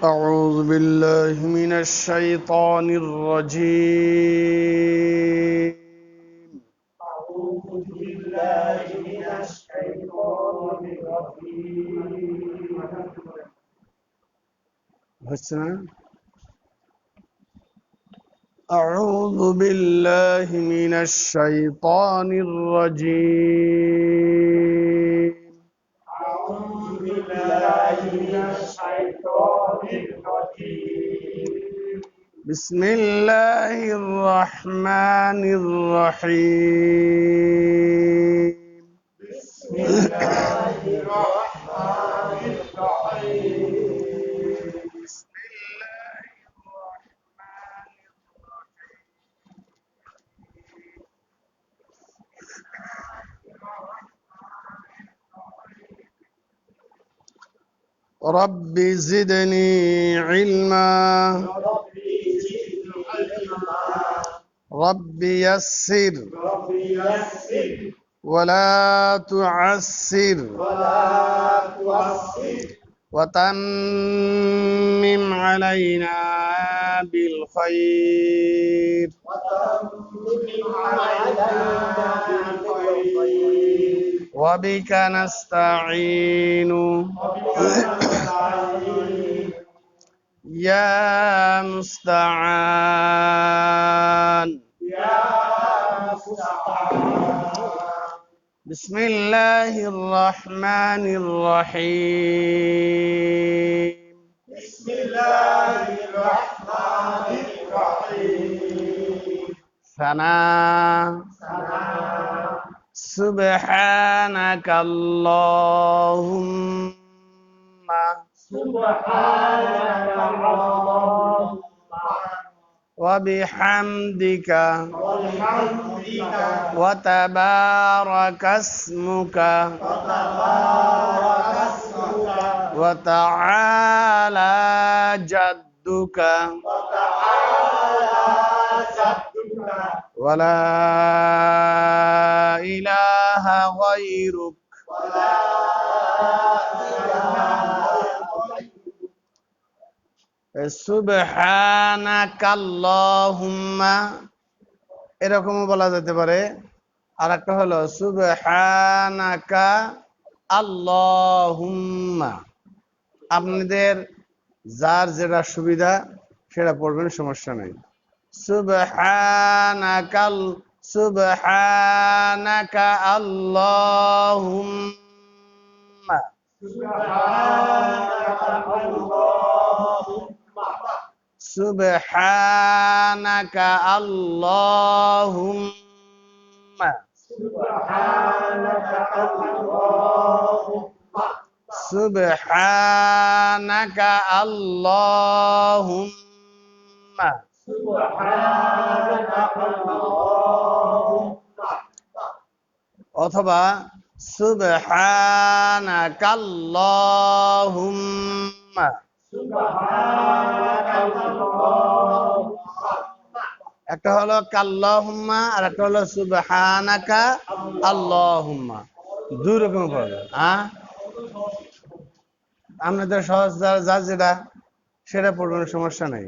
أعوذ بالله من الشيطان الرجيم. أعوذ بالله من الشيطان الرجيم. أعوذ بالله من الشيطان الرجيم. أعوذ بالله من الشيطان الرجيم. بسم الله الرحمن الرحيم. بسم الله الرحمن الرحيم. رب زدني علما. ربي زدني علما. رب يسر ربي يسر ولا تعسر ولا تعسر وتمم علينا بالخير وتمم علينا بالخير وبك نستعين وبك نستعين يا مستعان. يا مستعان. بسم الله الرحمن الرحيم. بسم الله الرحمن الرحيم. ثنا سبحانك اللهم سبحانك اللهم وبحمدك وبحمدك وتبارك اسمك وتبارك اسمك وتعالى جدك وتعالى جدك ولا إله غيرك. ولا إله غيرك. সুবহানাকা আল্লাহুম্মা এরকমও বলা যেতে পারে। আর একটা হলো সুবহানাকা আল্লাহুম্মা। আপনাদের যার যেটা সুবিধা সেটা পড়বেন, সমস্যা নেই। সুবহানাকা আল্লাহুম্মা সুবহানাকা আল্লাহুম্মা সুবহানাকা আল্লাহুম্মা অথবা সুবহানাকাল্লাহুম্মা। একটা হলো কাল্লাহুম্মা আর একটা হলো সুবহানাকা আল্লাহুম্মা। দুই রকম পড়বে। আপনাদের সহজ যার যেটা সেটা পড়বেন, সমস্যা নেই।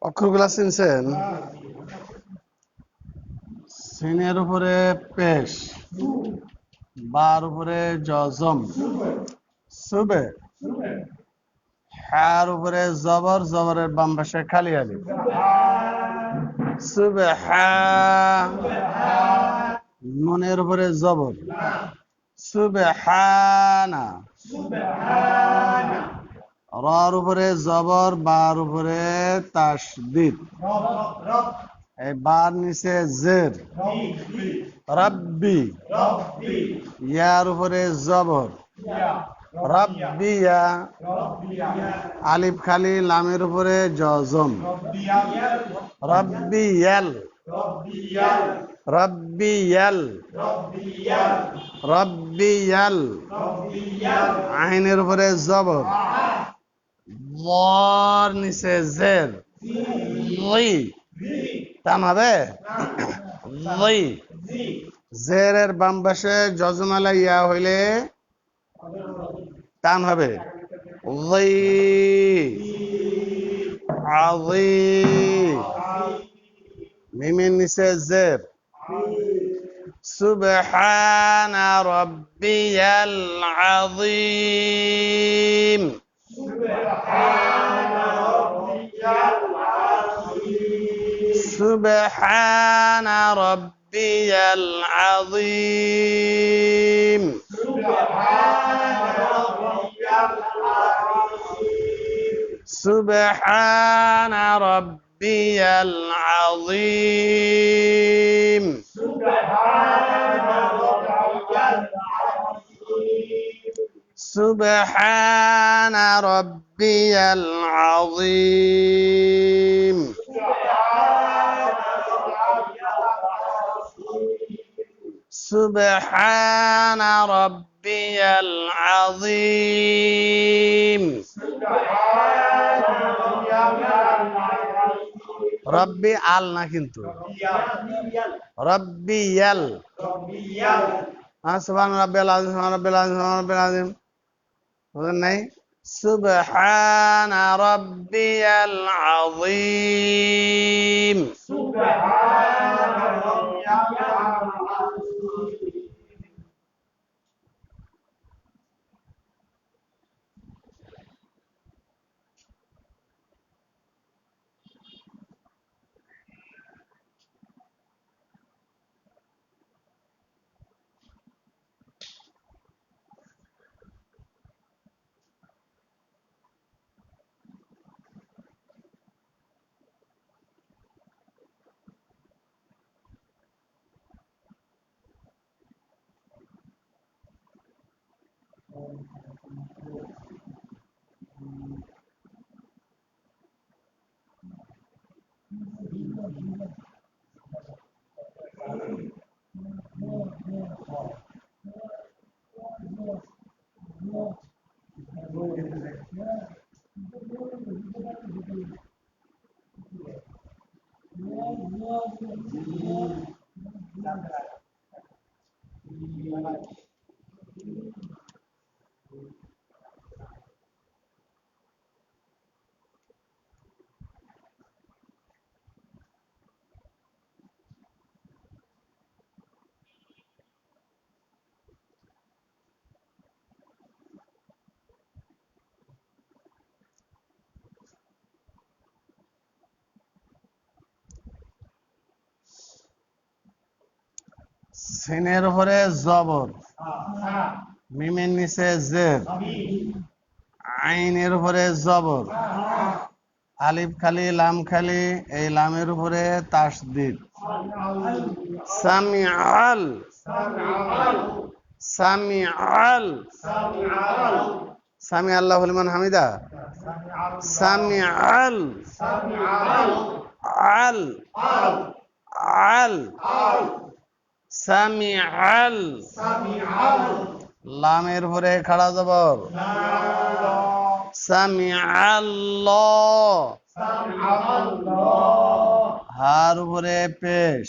অক্ষরগুলা চিনছেন? সিনের উপরে পেশ, বার উপরে জজম, সুবে, হার উপরে জবর, জবরের বাম পাশে খালি আলিফ, সুবে হা, নুনের উপরে জবর, সুবে হানা, রার উপরে জবর, বার উপরে তাসদিদ, এই বার নিচে জের, রাব্বি, ইয়ার উপরে জবর, রাব্বিয়া, আলিফ খালি, লামের উপরে জজম, রাব্বিয়াল, রাব্বিয়াল, রাব্বিয়াল, আইনের উপরে জবর, বর নিচে জের, লি, টান হবে, লি, জেরের বাম পাশে জজমালা ইয়া হইলে টান হবে, লি, আযীম, মিমের নিচে জের, সুবহানা রাব্বিয়াল আযীম, সুবহানা রাব্বিয়াল আযীম, সুবহানা রাব্বিয়াল আযীম, সুবহানা রাব্বিয়াল আযীম, সুবহানা রাব্বিয়াল আযীম, রব্বি আল না কিন্তু রব্বিয়াল, সুবহান রাব্বিয়াল আযীম, সুবহান রাব্বিয়াল আযীম, সুবহান রাব্বিয়াল আযীম, বুঝেন নাই? সুবহানা রাব্বিয়াল আযীম, সিনের উপরে জবর, মিমের নিচে জের, আইনের উপরে জবর, আলিফ খালি, লাম খালি, এই লামের উপরে তাসদিদ, সামিআল, সামিআল, সামি আল্লাহু লিমান হামিদা, সামিআল, আল, আল, সামিআল, লামের উপরে খাড়া জবর, সামিআল্লাহ, হার উপরে পেশ,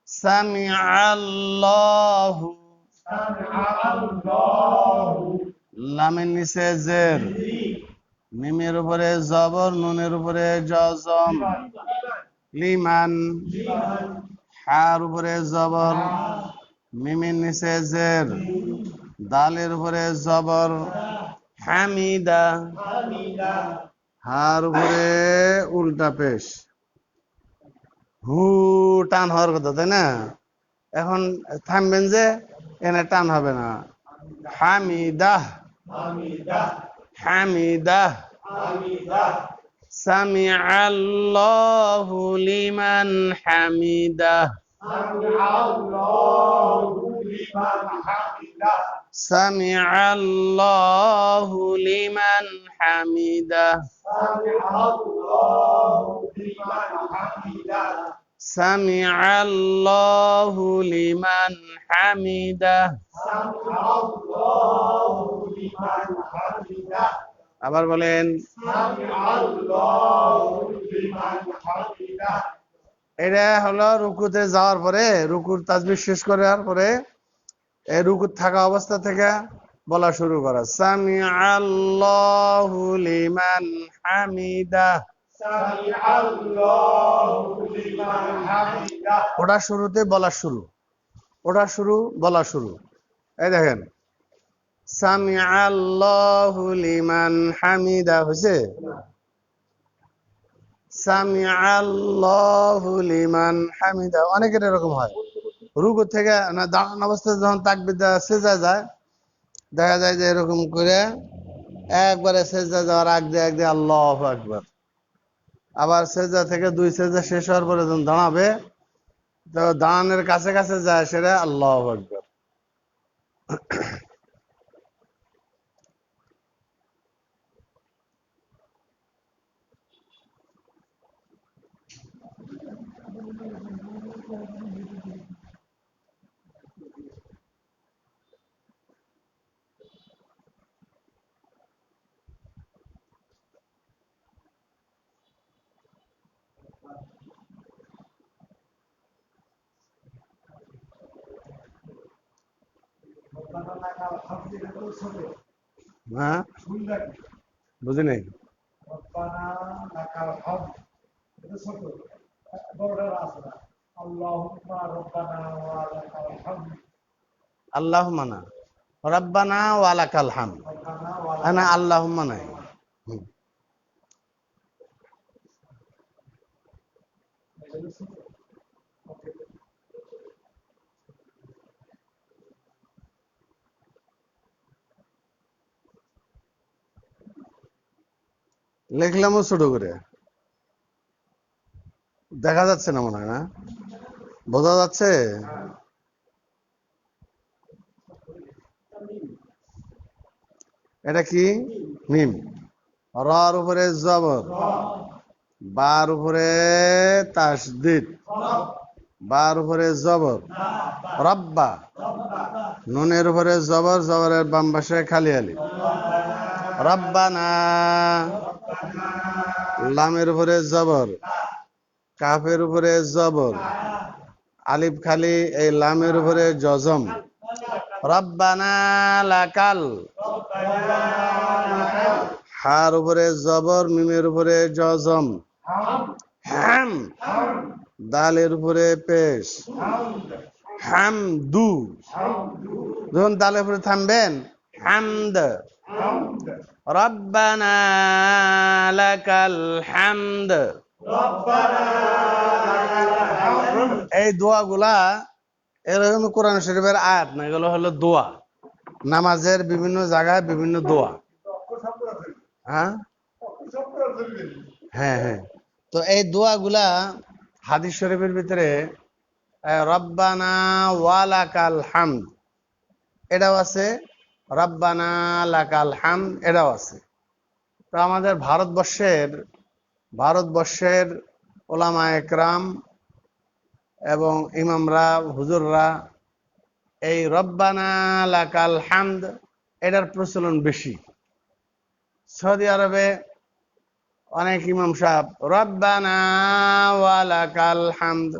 সামিআল্লাহু, লামের নিচে জের, মিমের উপরে জবর, নুনের উপরে জজম, লিমান। হার উপরে জবর, মিমের নিচে জের, দালের উপরে জবর, হামিদা। হামিদা হার উপরে উল্টা পেশ, হু টান হওয়ার কথা, তাই না? এখন থামবেন যে, এনে টান হবে না। হামিদাহ, হামিদা হামিদাহ। হামিদা সামিআল্লাহু লিমান হামিদাহ, সামিআল্লাহু লিমান হামিদা সামিআল্লাহু লিমান হামিদাহ, সামিআল্লাহু লিমান হামিদা সামিআল্লাহু লিমান হামিদাহ। সামিআল্লাহু লিমান হামিদা আবার বলেন। সামিআল্লাহু লিমান হামিদা এটা হলো রুকুতে যাওয়ার পরে, রুকুর তাসবিহ শেষ করার পরে এই রুকুত থাকা অবস্থা থেকে বলা শুরু করা, সামিআল্লাহু লিমান হামিদাহ। সামিআল্লাহু লিমান হামিদা ওটা শুরুতে বলা শুরু, ওটা শুরু বলা শুরু। এই দেখেন, সামিআল্লাহু লিমান হামিদা হয়েছে, সামিআল্লাহু লিমান হামিদা। অনেকের এরকম হয়, রুকু থেকে না দাঁড়ানো অবস্থায় যখন তাকবীর দেওয়া সেজদা যায়, দেখা যায় যে এরকম করে একবারে সেজদা যাওয়ার আগ দিয়ে আল্লাহু আকবার, আবার সেজদা থেকে দুই সেজদা শেষ হওয়ার পরে যখন দাঁড়াবে, তো দাঁড়ানোর কাছে কাছে যায় সেটা আল্লাহু আকবার। হ্যাঁ, বুঝি নাই। রব্বানা লাকাল হামদ এটা ছোট বড়টা আছে না আল্লাহুম্মা রব্বানা ওয়া লাকাল হামদ আল্লাহুম্মা না, রাব্বানা ওয়া লাকাল হামদ। রব্বানা ওয়া না, আল্লাহুম্মা নাই। হুম। লিখলামও ছোট করে, দেখা যাচ্ছে না মনে হয়, না বোঝা যাচ্ছে? এটা কি? মিম। রার উপরে জবর, বার উপরে তাসদিদ, বার উপরে জবর, রব্বা। নুনের উপরে জবর, জবরের বাম পাশে খালি আলিফ, রব্বানা। লামের উপরে জবর, কাফের উপরে জবর, আলিফ খালি, এই লামের উপরে জজম, রব্বানা লাকাল। হার উপরে জবর, মিমের উপরে জজম, হাম। দালের উপরে পেশ, হামদু। যখন দালের উপরে থামবেন, হামদ। রব্বানা লাকাল হামদ। এই দোয়াগুলা এরকম কোরআন শরীফের আয়াত না, এগুলো হলো দোয়া, নামাজের বিভিন্ন জায়গায় বিভিন্ন দোয়া। হ্যাঁ হ্যাঁ হ্যাঁ। তো এই দোয়াগুলা হাদিস শরীফের ভিতরে রব্বানা ওয়া লাকাল হামদ এটাও আছে, রব্বানা লাকাল হামদ এটাও আছে। তো আমাদের ভারতবর্ষের ওলামা একরাম এবং ইমামরা, হুজুররা এই রব্বানা লাকাল হামদ এটার প্রচলন বেশি। সৌদি আরবে অনেক ইমাম সাহেব রব্বানা ওয়া লাকাল হামদ,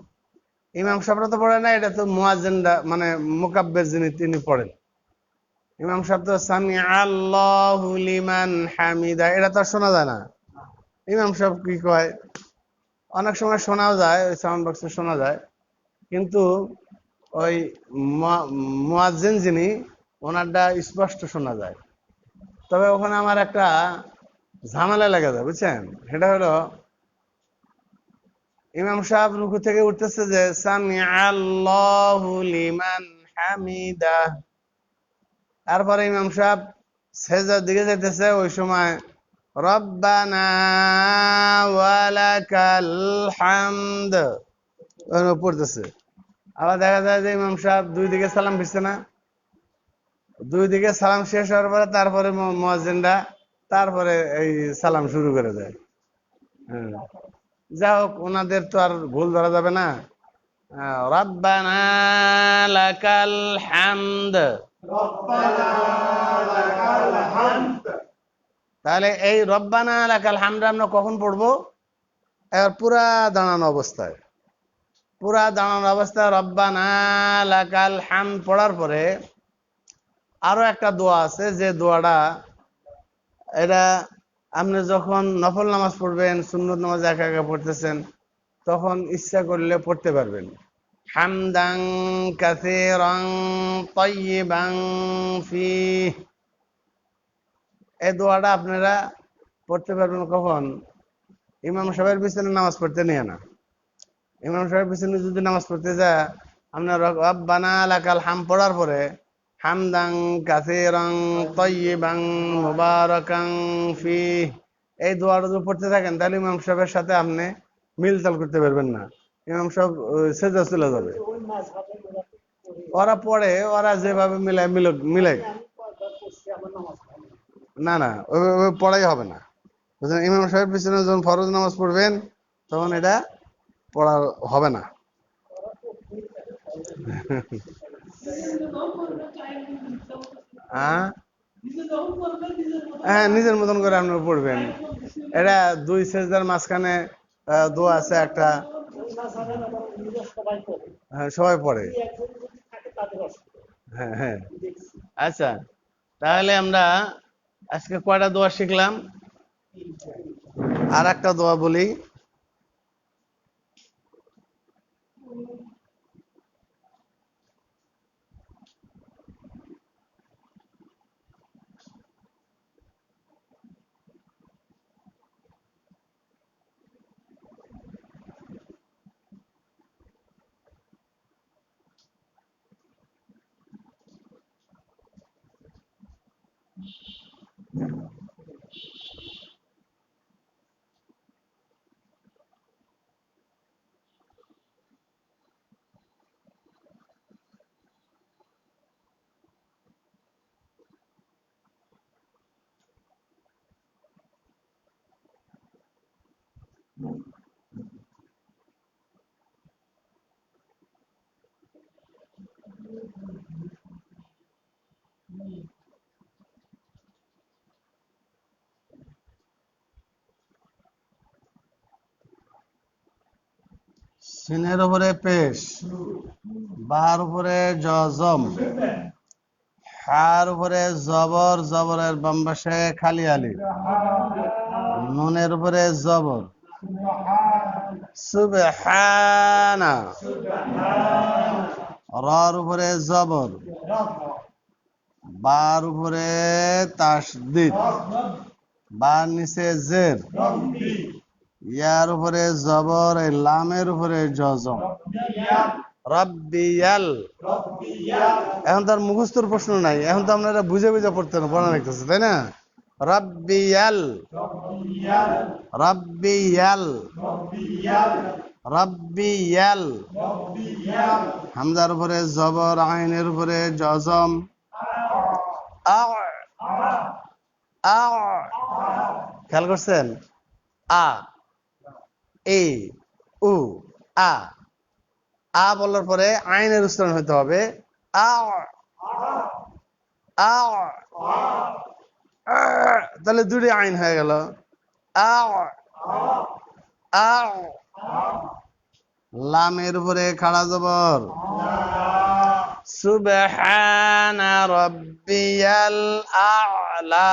ইমাম সাহেবরা তো পড়ে না, এটা তো মুয়াজ্জিনরা মানে মুকাব্বির যিনি তিনি পড়েন। ইমাম সাহেব তো সামি আল্লাহু লিমান হামিদা এটা তো আর শোনা যায় না। ইমাম সাহেব কি কয় অনেক সময় শোনাও যায়, ওই সাউন্ড বক্সে শোনা যায়, কিন্তু ওই মুয়াজ্জিন যিনি ওনারটা স্পষ্ট শোনা যায়। তবে ওখানে আমার একটা ঝামেলা লেগে যায়, বুঝছেন? সেটা হলো ইমাম সাহেব রুকু থেকে উঠতেছে যে সামি আল্লাহু লিমান হামিদা, তারপরে ইমাম সাহেব সেজদার দিকে যাইতেছে, ওই সময় রব্বানা ওয়ালাকাল হামদ পড়তেছে। আবার দেখা যায় যে ইমাম সাহেব দুই দিকে সালাম ফিরছে না, দুই দিকে সালাম শেষ হওয়ার পরে তারপরে মুয়াজ্জিনরা তারপরে এই সালাম শুরু করে দেয়। হ্যাঁ, যা হোক ওনাদের তো আর ভুল ধরা যাবে না। রব্বানা লাকাল হামদ, তাহলে এই রব্বানা লাকাল হামদ আমরা কখন পড়বো? এবার পুরা দাঁড়ানো অবস্থায়, পুরা দাঁড়ানো অবস্থায় রব্বানা লাকাল হামদ পড়ার পরে আরো একটা দোয়া আছে, যে দোয়াটা এটা আপনি যখন নফল নামাজ পড়বেন, সুন্নত নামাজ একা একা পড়তেছেন, তখন ইচ্ছা করলে পড়তে পারবেন। হামদাং কাসীরান তাইয়িবান ফীহ, এই দোয়াটা আপনারা পড়তে পারবেন কখন? ইমাম সাহেবের পিছনে নামাজ পড়তে নিয়ে না। ইমাম সাহেবের পিছনে যদি নামাজ পড়তে যায়, আপনার রব্বানা লাকাল হামদ পড়ার পরে হামদাং কাসীরান তাইয়িবান মুবারাকান ফীহ, এই দোয়াটা যদি পড়তে থাকেন, তাহলে ইমাম সাহেবের সাথে আপনি মিলতাল করতে পারবেন না। ইমাম সাহেব সেজদা চলে যাবে। ওরা পড়ে, ওরা যেভাবে মিলায় মিলাই, না না ওইভাবে পড়াই হবে না। বুঝলেন? ইমাম সাহেবের পিছনে যখন ফরজ নামাজ পড়বেন, তখন এটা পড়া হবে না। হ্যাঁ, হ্যাঁ, নিজের মতন করে আপনারা পড়বেন। এটা দুই সেজদার মাঝখানে দোয়া আছে একটা। হ্যাঁ, সবাই পড়ে। হ্যাঁ, হ্যাঁ। আচ্ছা, তাহলে আমরা আজকে কয়টা দোয়া শিখলাম? আর একটা দোয়া বলি। সিনের উপরে পেশ, বার উপরে জজম, হার উপরে জবর, জবরের বাম পাশে খালি আলিফ, নুনের উপরে জবর, সুবহানা, রার উপরে জবর, বার উপরে তাসদিদ, বার নিচে জের, ইয়ার উপরে জবর, এই লামের উপরে জজম, রব্বিয়াল। এখন তার মুখস্থর প্রশ্ন নাই, এখন তো আপনারা বুঝে বুঝে পড়তে পড়া লাগতেছে, তাই না? রব্বিয়াল, রব্বিয়াল, রব্বিয়াল, হামজার উপরে জবর, আইনের উপরে জজম, আ, আ, খেয়াল করছেন? আ, এ, উ, আ, আ বলার পরে আইনের উচ্চারণ হতে হবে আ, আ, তাহলে দুটি আইন হয়ে গেল। আ, আ, লামের উপরে খাড়া জবর, সুবহানা রাব্বিয়াল আ'লা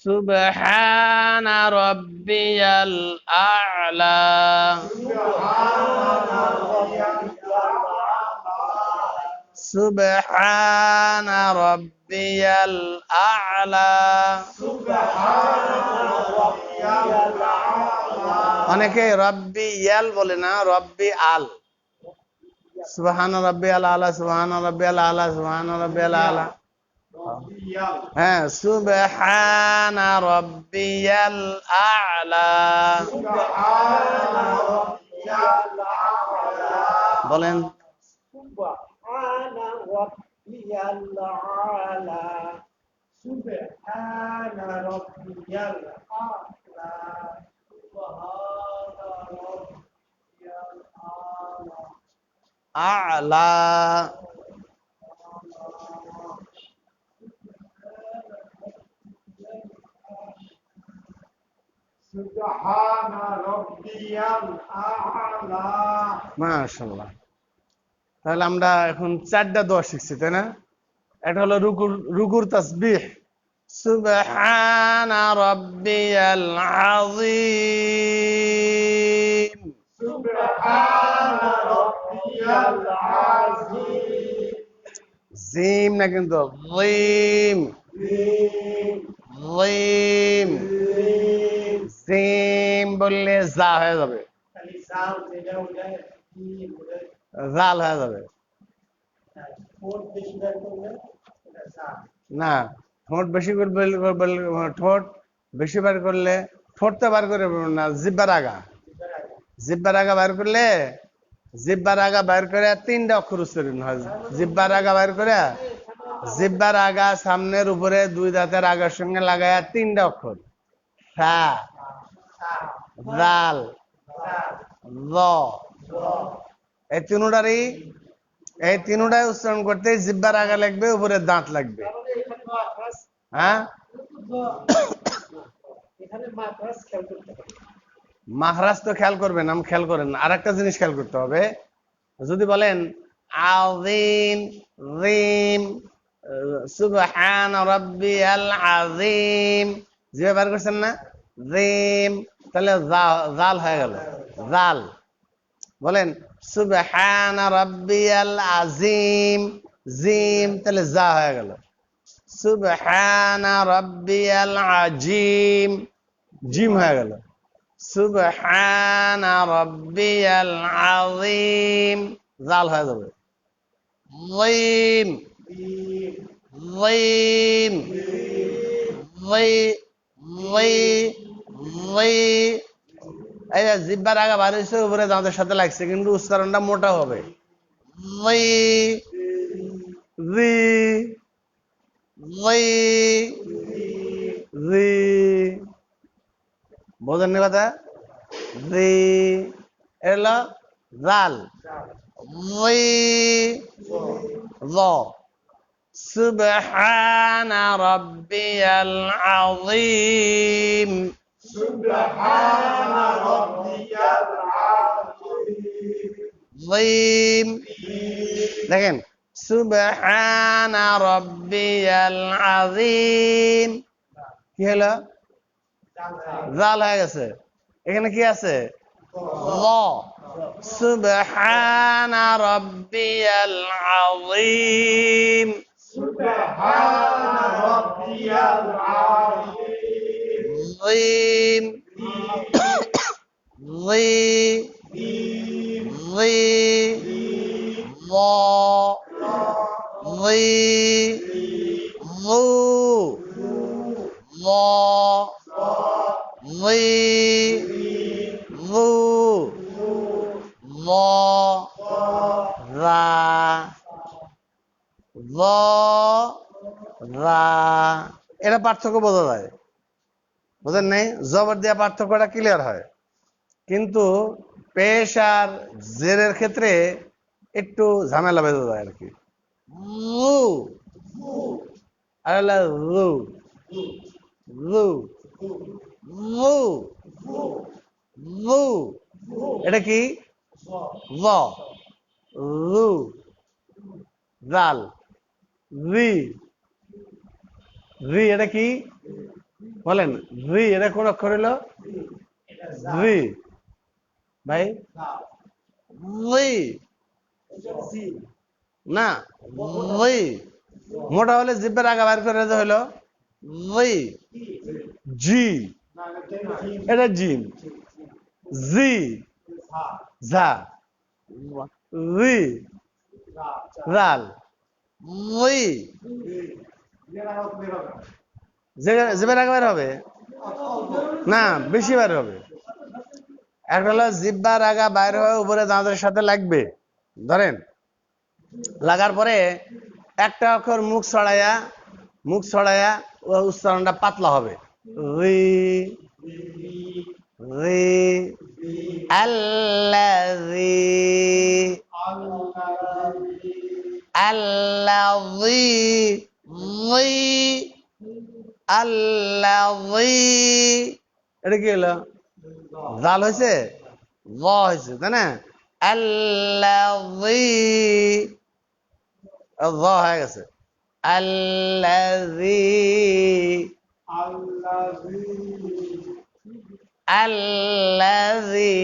سبحان ربي الأعلى সুবহানা রাব্বিয়াল আ'লা অনেকে রব্বি ইয়াল বলে না, রব্বি আল। সুবহানা রাব্বিয়াল আ'লা, সুবহানা রাব্বিয়াল আ'লা, সুবহানা রাব্বিয়াল আ'লা। হ্যাঁ, সুবহানা রাব্বিয়াল আ'লা বলেন। سبحان ربي الأعلى سبحان ربي الأعلى سبحان ربي الأعلى আ'লা سبحان ربي الأعلى মাশাআল্লাহ। তাহলে আমরা এখন 4টা দোয়া শিখছি, তাই না? এটা হলো রুকুর তাসবিহ, সুবহানা রাব্বিয়াল আযীম। سبحان ربي العظيم জিম না কিন্তু, জিম জিম। জিম বললে যা হয়ে যাবে, জাল হয়ে যাবে না। ঠোঁট বেশি করে ঠোঁট বেশি বার করলে, ঠোঁটটা বার করে না, জিব্বার আগা, জিব্বার আগা বার করলে, জিব্বার আগা বার করে 3টা অক্ষর উচ্চারণ হয়। জিব্বার আগা বার করে, জিব্বার আগা সামনের উপরে 2 দাঁতের আগার সঙ্গে লাগায়া 3টা অক্ষর, সা, জাল, জ। এই তিনটাই উচ্চারণ করতে জিব্বার আগা লাগবে, উপরে দাঁত লাগবে। হ্যাঁ, মাখরাজ তো খেয়াল করবেন, আমি খেয়াল করেন। আর একটা জিনিস খেয়াল করতে হবে, যদি বলেন আযীম, জিম, সুবহান রাব্বিয়াল আযীম, জিভে বার করছেন না, জিম, তাহলে জাল হয়ে গেল, জাল। বলেন সুবহান রাব্বিয়াল আযীম, জিম, তাহলে জা হয়ে গেল। সুবহান রাব্বিয়াল আযীম, জিম হয়ে গেল। সুবহান রাব্বিয়াল আযীম, জাল হয়ে যাবে। জিম জিম এই যে জিব্বার আগা বার হয়েছে, উপরে দাঁতের সাথে লাগছে, কিন্তু উচ্চারণটা মোটা হবে। বোঝেননি কথা? এলো জাল, সুবহানা রাব্বিয়াল আযীম, سبحان ربي العظيم জিম। দেখেন, সুবহানা রাব্বিয়াল আযীম কি হলো? জাল হয়ে গেছে। এখানে কি আছে? ল। সুবহানা রাব্বিয়াল আযীম, سبحان ربي العظيم জিম ল এটা পার্থক্য বোঝা যায়, বোঝেন নাই? জবর দেওয়া পার্থক্যটা ক্লিয়ার হয়, কিন্তু পেশ আর জেরের ক্ষেত্রে একটু ঝামেলা বেঁধে যায় আর কি। আর হলো রু, রু, রু, রু, এটা কি? ল, রু, জাল, রি, রি এটা কি বলেন? রি এটা কোন অক্ষর হলো? রি ভাই, রি না, রি মোটা হলে জিব্বের আগা বাইর করে যে হলো রি। জি এটা জিম, জি ঝা, রি রাল, রি জিব্বের আগা বাইর হবে না, বেশি বাইর হবে। একটা হলো জিব্বার আগা বাইর হয়ে উপরে দাঁতের সাথে লাগবে, ধরেন লাগার পরে একটা অক্ষর মুখ ছড়াইয়া ও উচ্চারণটা পাতলা হবে। রি, রি, আল্লাযী, আল্লাযী, রি, আল্লাযী। এটা কি হলো? জাল হয়েছে, ল হয়েছে, তাই না? আল্লাযী ল হয়ে গেছে। আল্লাযী, আল্লাযী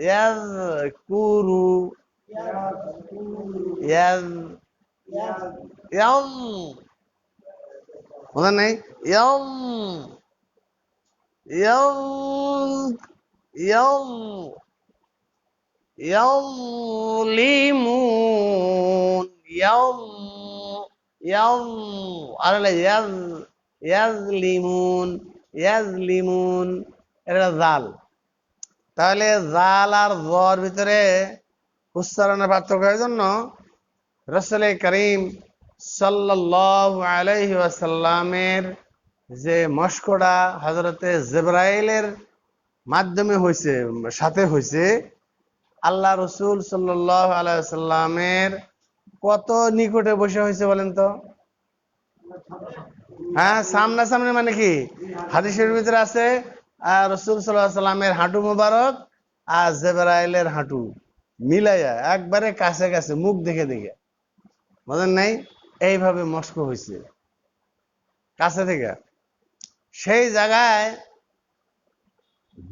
ইয়াযকুরু, ইয়ায ইয়াম, বুঝেন নাই? ইয়াম, ইয়াম, ইয়াম, ইয়ামলিমুন, ইয়াম, ইয়াম, আর হলো ইয়াজলিমুন, ইয়াজলিমুন। এটা জাল। তাহলে জাল আর জর ভিতরে উচ্চারণের পার্থক্যের জন্য রাসূল করিম সাল্লাল্লাহু আলাইহি ওয়াসাল্লামের যে মশকরা হযরতে জিবরাইলের মাধ্যমে হয়েছে, সাথে হয়েছে, আল্লাহ রসুল সাল্লাল্লাহু আলাইহি ওয়াসাল্লামের কত নিকটে বসে হয়েছে বলেন তো? হ্যাঁ, সামনাসামনি মানে কি? হাদিসের ভিতরে আছে রসুল সাল্লাল্লাহু আলাইহি ওয়াসাল্লামের হাঁটু মুবারক আর জিবরাইলের হাঁটু মিলাইয়া একবারে কাছে কাছে, মুখ দেখে দেখে, বুঝেন নাই? এইভাবে মস্ক হয়েছে কাছে থেকে। সেই জায়গায়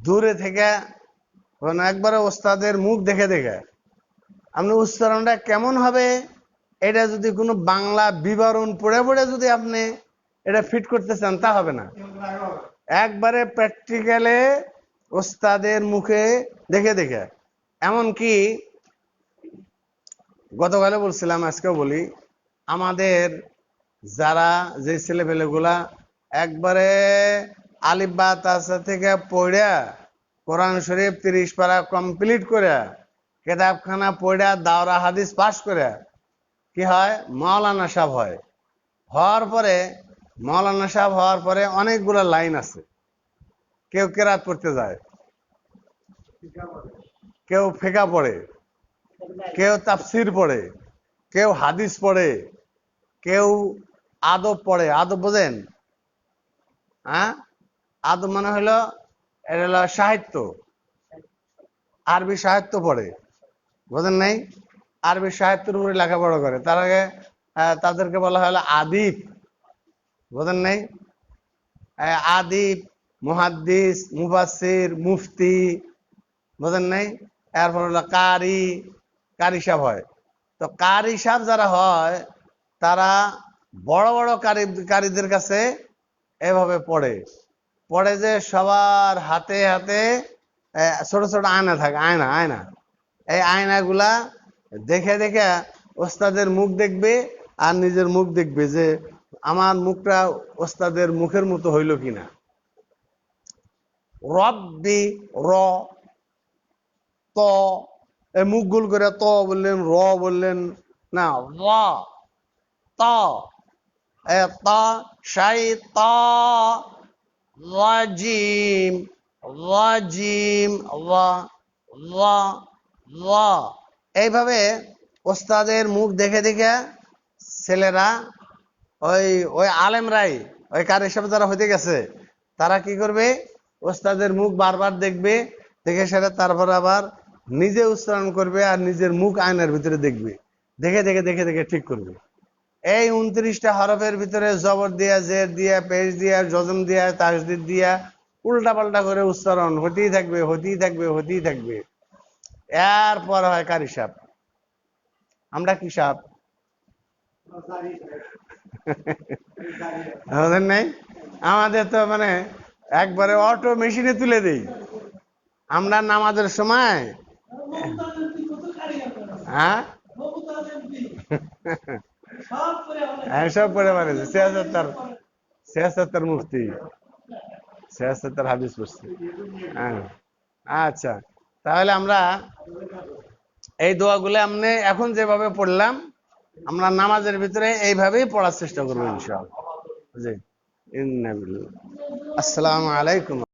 দূরে থেকে একবারে ওস্তাদের মুখ দেখে দেখে আপনি উচ্চারণটা কেমন হবে, এটা যদি কোনো বাংলা বিবরণ পড়ে পড়ে যদি আপনি এটা ফিট করতে চান, তা হবে না। একবারে প্র্যাকটিক্যালে ওস্তাদের মুখে দেখে দেখে। এমনকি গতকালে বলছিলাম, আজকেও বলি, আমাদের যারা যে ছেলেপেলেগুলা একবারে আলিফ বা তাসা থেকে পড়া কোরআন শরীফ 30 পারা কমপ্লিট করে কেতাবখানা পড়া দাওরা হাদিস পাস করে কি হয়, মাওলানা সাহেব হয়। হওয়ার পরে মাওলানা সাহেব হওয়ার পরে অনেকগুলো লাইন আছে। কেউ কেরাত পড়তে যায়, কেউ ফিকা পড়ে, কেউ তাফসির পড়ে, কেউ হাদিস পড়ে, কেউ আদব পড়ে। আদব বোঝেন? হ্যাঁ, আদব মানে হলো, এটা হলো সাহিত্য, আরবি সাহিত্য পড়ে, বোঝেন নাই? আরবি সাহিত্যের উপরে লেখাপড়া করে, তার আগে তাদেরকে বলা হলো আদিব, বোঝেন নাই? আদিব, মুহাদ্দিস, মুফাসসির, মুফতি, বোঝেন নাই? এরপর হলো কারি, কারি সাহেব হয়। তো কারি সাহেব যারা হয় তারা বড় বড় কারিদের কাছে এভাবে পড়ে পড়ে যে সবার হাতে হাতে ছোট ছোট আয়না থাকে, আয়না আয়না, এই আয়নাগুলা দেখে দেখে ওস্তাদের মুখ দেখবে আর নিজের মুখ দেখবে যে আমার মুখটা ওস্তাদের মুখের মতো হইল কিনা। রব্বি, র, ত, মুখ গোল করে ত বললেন, র বললেন না, র, ত, ত, শাইত, রাজিম, রাজিম, র, র, এইভাবে ওস্তাদের মুখ দেখে দেখে ছেলেরা, ওই ওই আলেমরাই, ওই কারি সাহেব যারা হইতে গেছে, তারা কি করবে, ওস্তাদের মুখ বারবার দেখবে, দেখে সেটা তারপর আবার নিজে উচ্চারণ করবে আর নিজের মুখ আয়নার ভিতরে দেখবে, দেখে দেখে দেখে দেখে ঠিক করবে। এই 29টা হরফের ভিতরে জবর দিয়া, জের দিয়া, পেশ দিয়া, জজম দিয়া, তাসদিদ দিয়া উল্টা পাল্টা করে উচ্চারণ হতেই থাকবে হতেই থাকবে হতেই থাকবে। এরপর হয় কারি সাপ। আমরা কি সাপ? আমাদের নাই। আমাদের তো মানে একবারে অটো মেশিনে তুলে দেই আমরা নামাজের সময়। হ্যাঁ, সব পড়ে মানে ছিয়াত্তর মুফতি, 76 হাদিস পড়ছি। হ্যাঁ, আচ্ছা, তাহলে আমরা এই দোয়াগুলো আমরা এখন যেভাবে পড়লাম আমরা নামাজের ভিতরে এইভাবেই পড়ার চেষ্টা করবো ইনশাআল্লাহ। জি, আসসালামু আলাইকুম।